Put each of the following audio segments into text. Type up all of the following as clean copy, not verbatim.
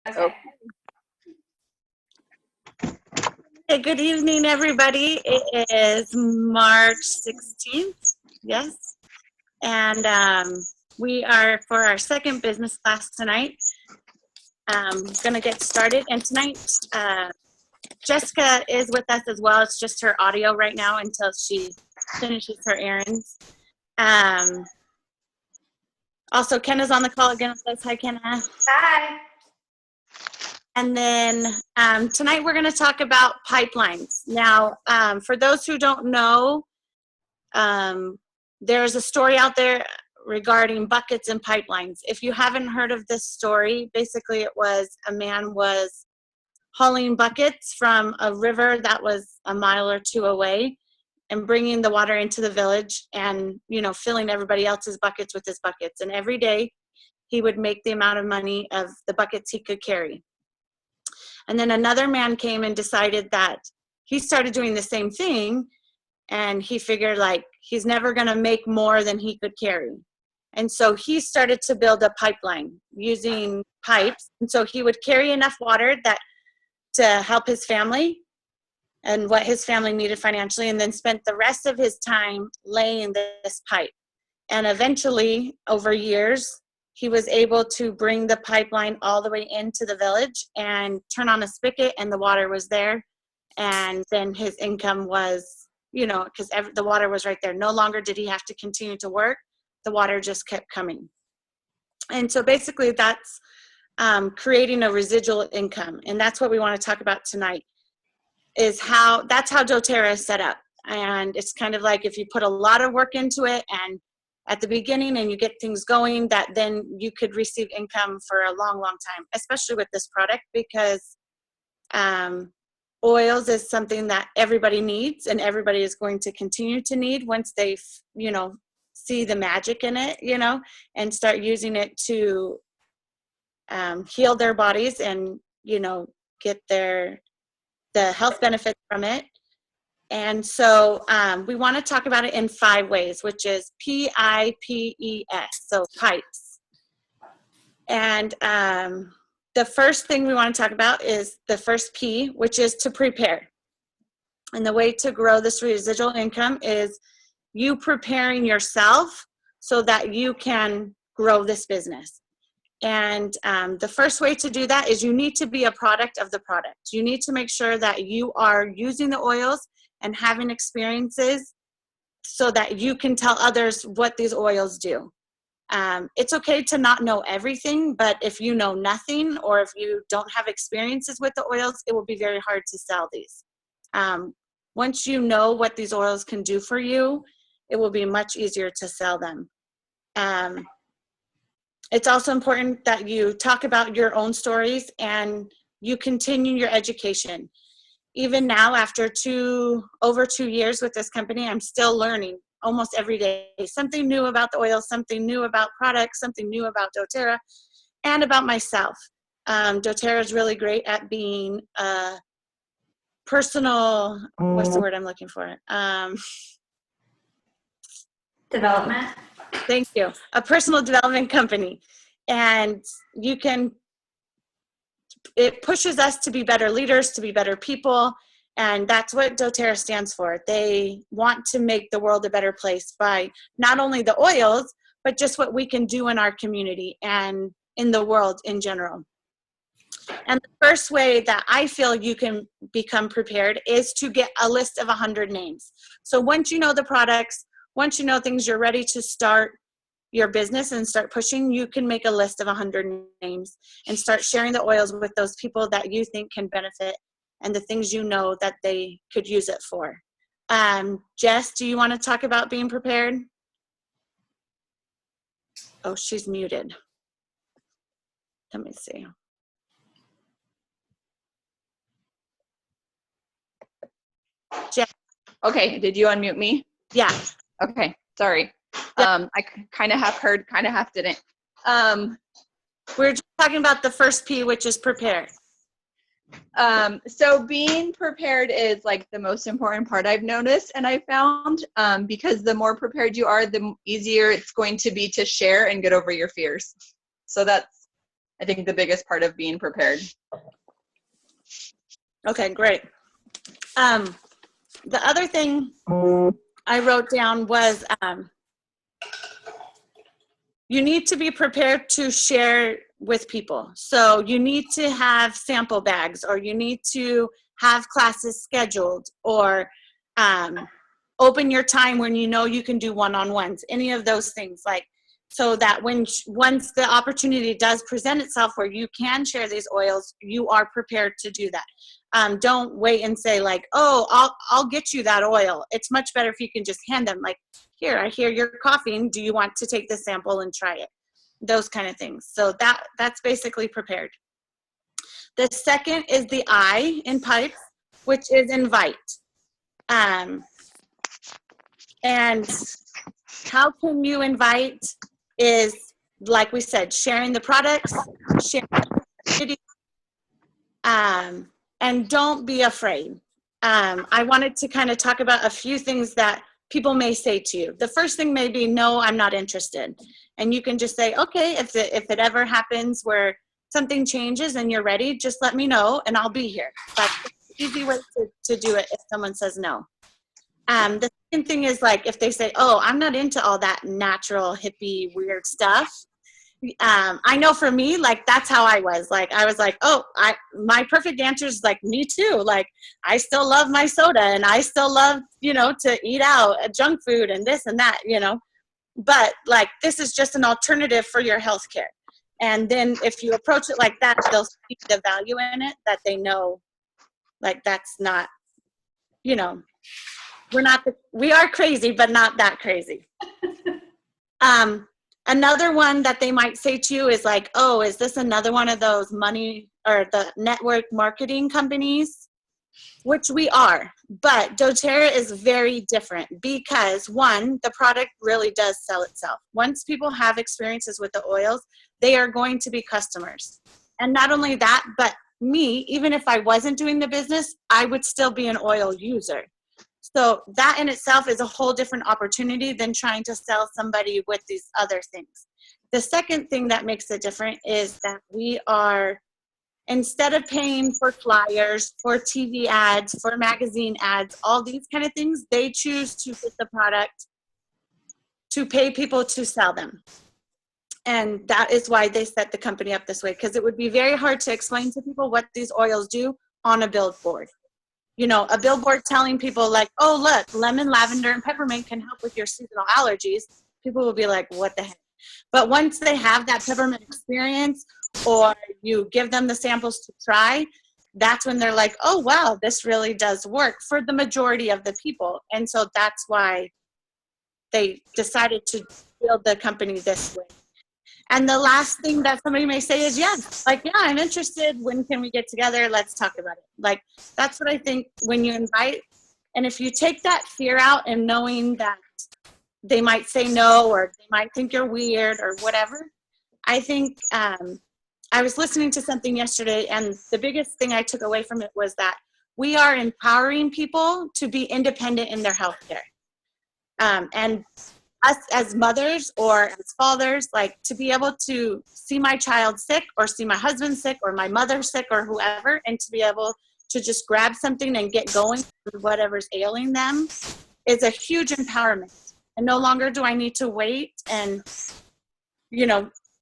Okay. Hey, good evening, everybody. It is March 16th, yes, and we are for our second business class tonight. Going to get started, and tonight Jessica is with us as well. It's just her audio right now until she finishes her errands. Also, Kenna's on the call again with us. Hi, Kenna. Hi. And then tonight we're going to talk about pipelines. Now, for those who don't know, there's a story out there regarding buckets and pipelines. If you haven't heard of this story, basically it was a man was hauling buckets from a river that was a mile or two away and bringing the water into the village and, you know, filling everybody else's buckets with his buckets. And every day he would make the amount of money of the buckets he could carry. And then another man came and decided that he started doing the same thing, and he figured like he's never going to make more than he could carry. And so he started to build a pipeline using pipes. And so he would carry enough water that to help his family and what his family needed financially, and then spent the rest of his time laying this pipe. And eventually, over years, he was able to bring the pipeline all the way into the village and turn on a spigot, and the water was there. And then his income was, you know, because the water was right there. No longer did he have to continue to work. The water just kept coming. And so basically that's creating a residual income. And that's what we want to talk about tonight, is that's how doTERRA is set up. And it's kind of like if you put a lot of work into it and at the beginning and you get things going, that then you could receive income for a long, long time, especially with this product, because oils is something that everybody needs and everybody is going to continue to need once they, you know, see the magic in it, you know, and start using it to heal their bodies and, you know, get the health benefits from it. And so we want to talk about it in 5 ways, which is P.I.P.E.S, so pipes. And the first thing we want to talk about is the first P, which is to prepare. And the way to grow this residual income is you preparing yourself so that you can grow this business. And the first way to do that is you need to be a product of the product. You need to make sure that you are using the oils and having experiences so that you can tell others what these oils do. It's okay to not know everything, but if you know nothing or if you don't have experiences with the oils, it will be very hard to sell these. Once you know what these oils can do for you, it will be much easier to sell them. It's also important that you talk about your own stories and you continue your education. Even now, after over 2 years with this company, I'm still learning almost every day. Something new about the oil, something new about products, something new about doTERRA, and about myself. doTERRA is really great at being a personal, what's the word I'm looking for? Development. Thank you. A personal development company. And it pushes us to be better leaders, to be better people. And that's what doTERRA stands for. They want to make the world a better place by not only the oils, but just what we can do in our community and in the world in general. And the first way that I feel you can become prepared is to get a list of 100 names. So once you know the products, once you know things, you're ready to start your business and start pushing, you can make a list of 100 names and start sharing the oils with those people that you think can benefit and the things you know that they could use it for. Jess, do you want to talk about being prepared? Oh, she's muted. Let me see. Jess. Okay, did you unmute me? Yeah. Okay, sorry. I kind of half heard, kind of half didn't. We're just talking about the first P, which is prepare. So being prepared is like the most important part I've noticed and I found, because the more prepared you are, the easier it's going to be to share and get over your fears. So that's I think the biggest part of being prepared. Okay, great. The other thing I wrote down was you need to be prepared to share with people. So you need to have sample bags, or you need to have classes scheduled, or open your time when you know you can do one-on-ones, any of those things, like, so that once the opportunity does present itself where you can share these oils, you are prepared to do that. Don't wait and say like, oh, I'll get you that oil. It's much better if you can just hand them, like, here, I hear you're coughing. Do you want to take the sample and try it? Those kind of things. So that's basically prepared. The second is the I in P.I.P.E.S, which is invite. And how can you invite is, like we said, sharing the products, sharing the and don't be afraid. I wanted to kind of talk about a few things that people may say to you. The first thing may be, no, I'm not interested. And you can just say, okay, if it ever happens where something changes and you're ready, just let me know and I'll be here. That's an easy way to do it if someone says no. The second thing is, like, if they say, oh, I'm not into all that natural, hippie, weird stuff. I know for me, like, that's how I was. Like, I was like, oh, my perfect answer is like, me too. Like, I still love my soda and I still love, to eat out junk food and this and that, but like, this is just an alternative for your healthcare. And then if you approach it like that, they'll see the value in it, that they know, like, that's not, we are crazy, but not that crazy. Another one that they might say to you is like, oh, is this another one of those money or the network marketing companies? Which we are, but doTERRA is very different because, one, the product really does sell itself. Once people have experiences with the oils, they are going to be customers. And not only that, but me, even if I wasn't doing the business, I would still be an oil user. So that in itself is a whole different opportunity than trying to sell somebody with these other things. The second thing that makes it different is that we are, instead of paying for flyers, for TV ads, for magazine ads, all these kind of things, they choose to get the product to pay people to sell them. And that is why they set the company up this way, because it would be very hard to explain to people what these oils do on a billboard. A billboard telling people like, oh, look, lemon, lavender, and peppermint can help with your seasonal allergies. People will be like, what the heck? But once they have that peppermint experience, or you give them the samples to try, that's when they're like, oh, wow, this really does work for the majority of the people. And so that's why they decided to build the company this way. And the last thing that somebody may say is, yes, like, yeah, I'm interested. When can we get together? Let's talk about it. Like, that's what I think when you invite. And if you take that fear out and knowing that they might say no, or they might think you're weird or whatever, I think I was listening to something yesterday, and the biggest thing I took away from it was that we are empowering people to be independent in their healthcare. And us as mothers or as fathers, like, to be able to see my child sick, or see my husband sick, or my mother sick, or whoever, and to be able to just grab something and get going with whatever's ailing them is a huge empowerment. And no longer do I need to wait and,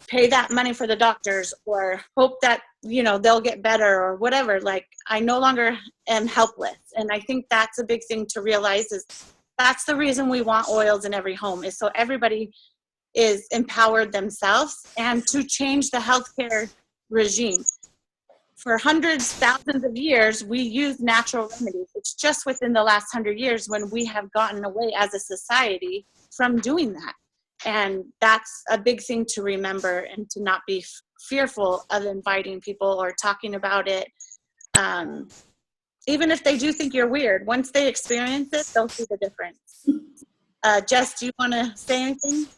pay that money for the doctors, or hope that, they'll get better or whatever. Like, I no longer am helpless. And I think that's a big thing to realize, is that's the reason we want oils in every home, is so everybody is empowered themselves and to change the healthcare regime. For hundreds, thousands of years, we use natural remedies. It's just within the last 100 years when we have gotten away as a society from doing that. And that's a big thing to remember, and to not be fearful of inviting people or talking about it. Even if they do think you're weird, once they experience it, they'll see the difference. Jess, do you want to say anything?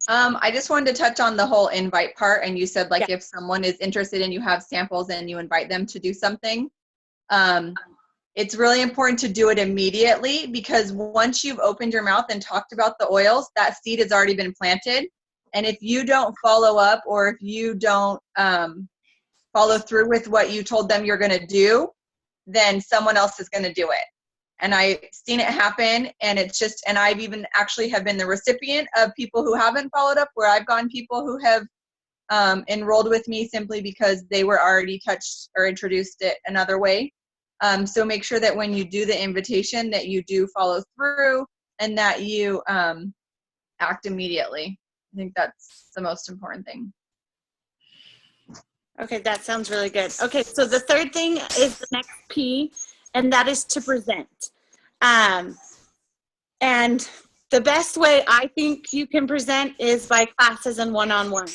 I just wanted to touch on the whole invite part. And you said, like, Yeah. if someone is interested and you have samples and you invite them to do something, it's really important to do it immediately, because once you've opened your mouth and talked about the oils, that seed has already been planted. And if you don't follow up, or if you don't follow through with what you told them you're going to do, then someone else is going to do it. And I've seen it happen, and it's just, and I've even actually have been the recipient of people who haven't followed up, where I've gotten people who have enrolled with me simply because they were already touched or introduced it another way. So make sure that when you do the invitation that you do follow through, and that you act immediately. I think that's the most important thing. Okay, that sounds really good. Okay, so the third thing is the next P, and that is to present. And the best way I think you can present is by classes and one-on-one.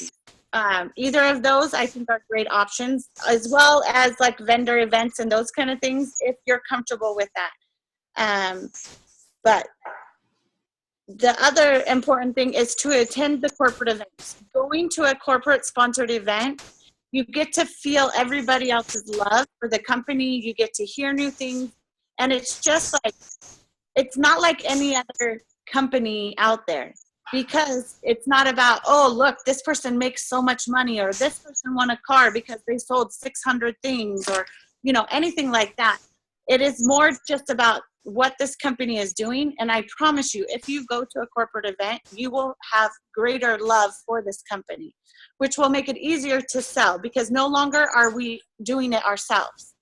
Either of those I think are great options, as well as like vendor events and those kind of things if you're comfortable with that. But the other important thing is to attend the corporate events. Going to a corporate sponsored event, you get to feel everybody else's love for the company. You get to hear new things. And it's just like, it's not like any other company out there, because it's not about, oh, look, this person makes so much money, or this person won a car because they sold 600 things, or, you know, anything like that. It is more just about what this company is doing. And I promise you, if you go to a corporate event, you will have greater love for this company, which will make it easier to sell, because no longer are we doing it ourselves.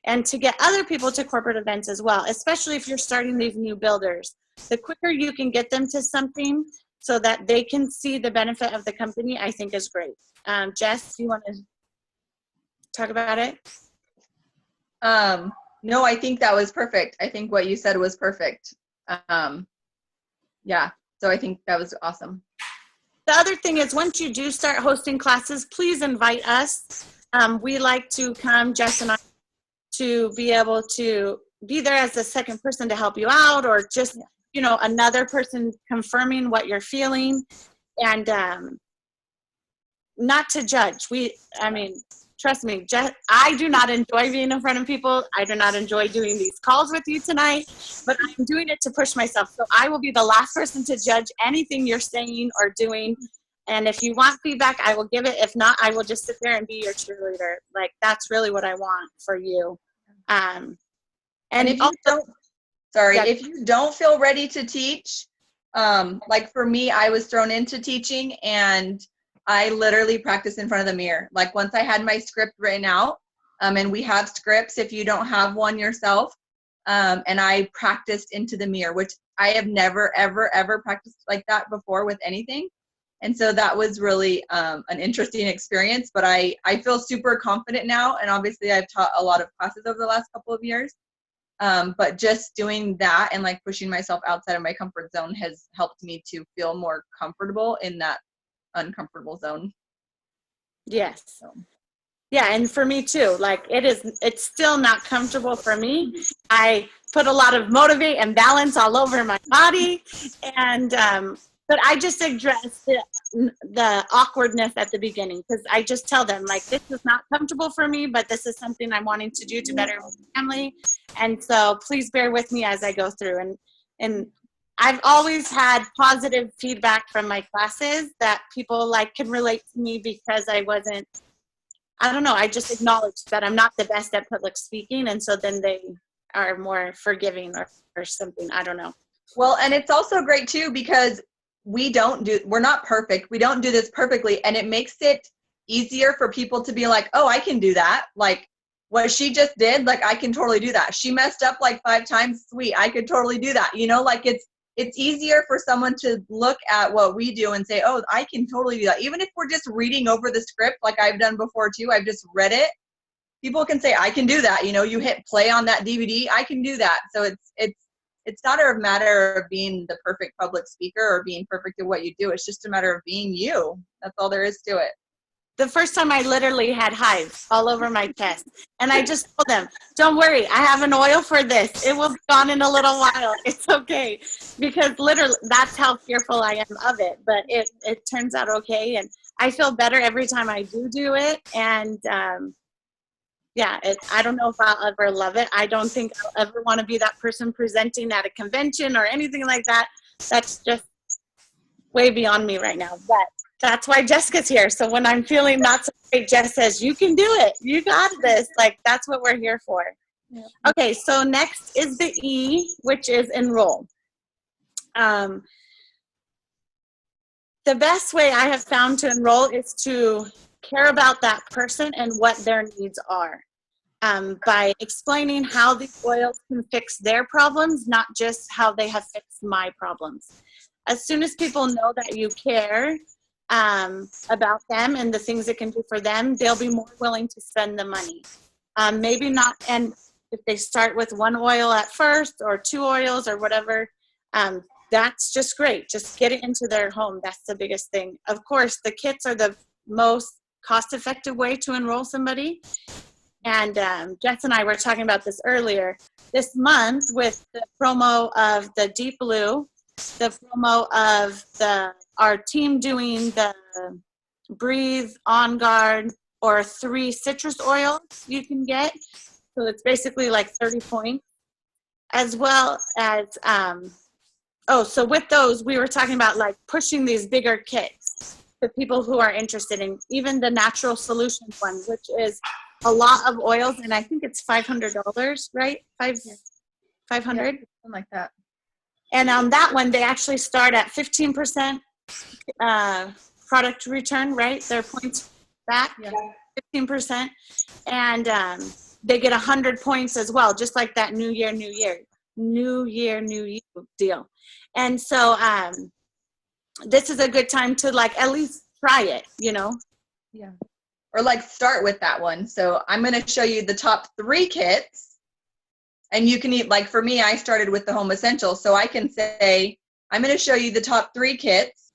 And to get other people to corporate events as well, especially if you're starting these new builders, the quicker you can get them to something so that they can see the benefit of the company, I think is great. Jess, do you want to talk about it? No, I think that was perfect. I think what you said was perfect. Yeah, so I think that was awesome. The other thing is, once you do start hosting classes, please invite us. We like to come, Jess and I, to be able to be there as a second person to help you out, or just, you know, another person confirming what you're feeling, and not to judge. I mean, trust me, I do not enjoy being in front of people. I do not enjoy doing these calls with you tonight, but I'm doing it to push myself. So I will be the last person to judge anything you're saying or doing. And if you want feedback, I will give it. If not, I will just sit there and be your cheerleader. Like, that's really what I want for you. And if you also, don't, sorry, yeah. if you don't feel ready to teach, like for me, I was thrown into teaching, and I literally practiced in front of the mirror. Like, once I had my script written out, and we have scripts if you don't have one yourself, and I practiced into the mirror, which I have never, ever, ever practiced like that before with anything. And so that was really an interesting experience, but I feel super confident now. And obviously I've taught a lot of classes over the last couple of years. But just doing that and like pushing myself outside of my comfort zone has helped me to feel more comfortable in that uncomfortable zone. Yes. So. Yeah, and for me too. Like, it's still not comfortable for me. I put a lot of motivate and balance all over my body, and but I just address the awkwardness at the beginning, because I just tell them, like, this is not comfortable for me, but this is something I'm wanting to do to better my family, and so please bear with me as I go through. And I've always had positive feedback from my classes that people like can relate to me, because I don't know, I just acknowledge that I'm not the best at public speaking, and so then they are more forgiving or something. I don't know. Well, and it's also great too, because we're not perfect. We don't do this perfectly, and it makes it easier for people to be like, oh, I can do that. Like, what she just did, like, I can totally do that. She messed up like 5 times. Sweet, I could totally do that. You know, like, it's easier for someone to look at what we do and say, oh, I can totally do that. Even if we're just reading over the script, like I've done before too, I've just read it. People can say, I can do that. You know, you hit play on that DVD, I can do that. So it's not a matter of being the perfect public speaker or being perfect at what you do. It's just a matter of being you. That's all there is to it. The first time I literally had hives all over my chest. And I just told them, don't worry, I have an oil for this. It will be gone in a little while. It's okay. Because literally, that's how fearful I am of it. But it turns out okay. And I feel better every time I do it. And yeah, I don't know if I'll ever love it. I don't think I'll ever want to be that person presenting at a convention or anything like that. That's just way beyond me right now. But That's why Jessica's here. So when I'm feeling not so great, Jess says, you can do it. You got this. Like, that's what we're here for. Yep. Okay, so next is the E, which is enroll. The best way I have found to enroll is to care about that person and what their needs are. By explaining how these oils can fix their problems, not just how they have fixed my problems. As soon as people know that you care about them and the things it can do for them, they'll be more willing to spend the money. Maybe not, and if they start with one oil at first or 2 oils or whatever, that's just great. Just get it into their home. That's the biggest thing. Of course, the kits are the most cost-effective way to enroll somebody. And Jess and I were talking about this earlier. This month with the promo of the Deep Blue, the promo of our team doing the Breathe, On Guard, or 3 citrus oils you can get. So it's basically like 30 points. As well as, so with those, we were talking about like pushing these bigger kits to people who are interested in even the natural solutions one, which is a lot of oils, and I think it's $500, right? 500? Yeah, something like that. And on that one, they actually start at 15% product return, right? Their points back, Yeah. 15%. And they get 100 points as well, just like that New Year, New You deal. And so this is a good time to like at least try it, you know? Yeah. Or like start with that one. So I'm going to show you the top 3 kits, and you can eat, like for me, I started with the Home Essentials. So I can say, I'm going to show you the top 3 kits.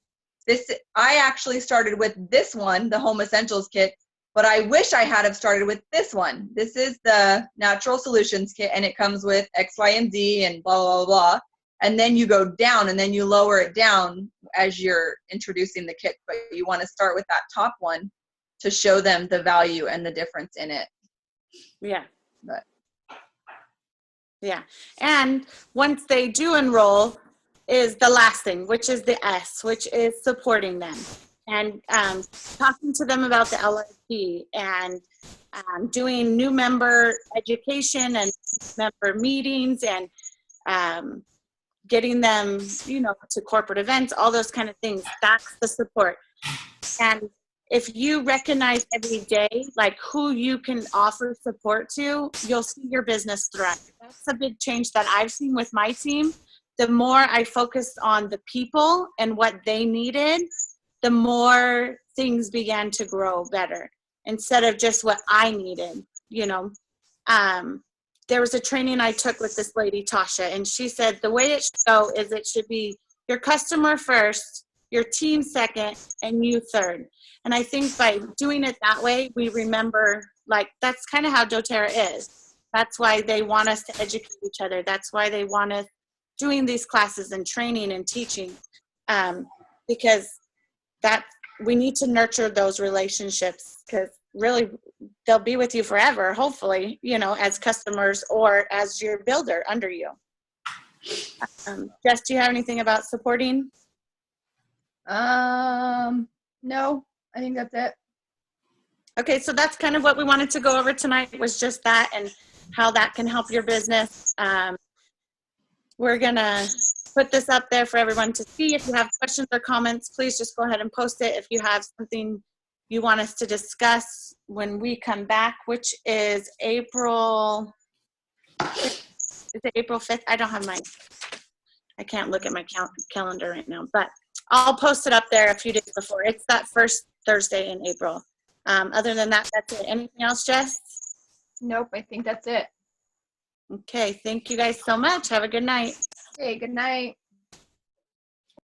I actually started with this one, the Home Essentials kit, but I wish I had have started with this one. This is the Natural Solutions kit, and it comes with X, Y, and Z and blah, blah, blah. And then you go down, and then you lower it down as you're introducing the kit. But you want to start with that top one to show them the value and the difference in it. Yeah. But yeah. And once they do enroll is the last thing, which is the S, which is supporting them and talking to them about the LRP and doing new member education and member meetings and getting them, you know, to corporate events, all those kind of things. That's the support. And if you recognize every day, like who you can offer support to, you'll see your business thrive. That's a big change that I've seen with my team. The more I focused on the people and what they needed, the more things began to grow better instead of just what I needed, you know. There was a training I took with this lady, Tasha, and she said the way it should go is it should be your customer first, your team second, and you third. And I think by doing it that way, we remember, like, that's kind of how doTERRA is. That's why they want us to educate each other. That's why they want us doing these classes and training and teaching, because we need to nurture those relationships, because really they'll be with you forever, hopefully, you know, as customers or as your builder under you. Jess, do you have anything about supporting? no, I think that's it. Okay, so that's kind of what we wanted to go over tonight, was just that and how that can help your business. We're gonna put this up there for everyone to see. If you have questions or comments, please just go ahead and post it. If you have something you want us to discuss when we come back, which is April 5th? I don't have I can't look at my calendar right now, but I'll post it up there a few days before. It's that first Thursday in April. Other than that, that's it. Anything else, Jess? Nope, I think that's it. Okay, thank you guys so much. Have a good night. Hey, good night.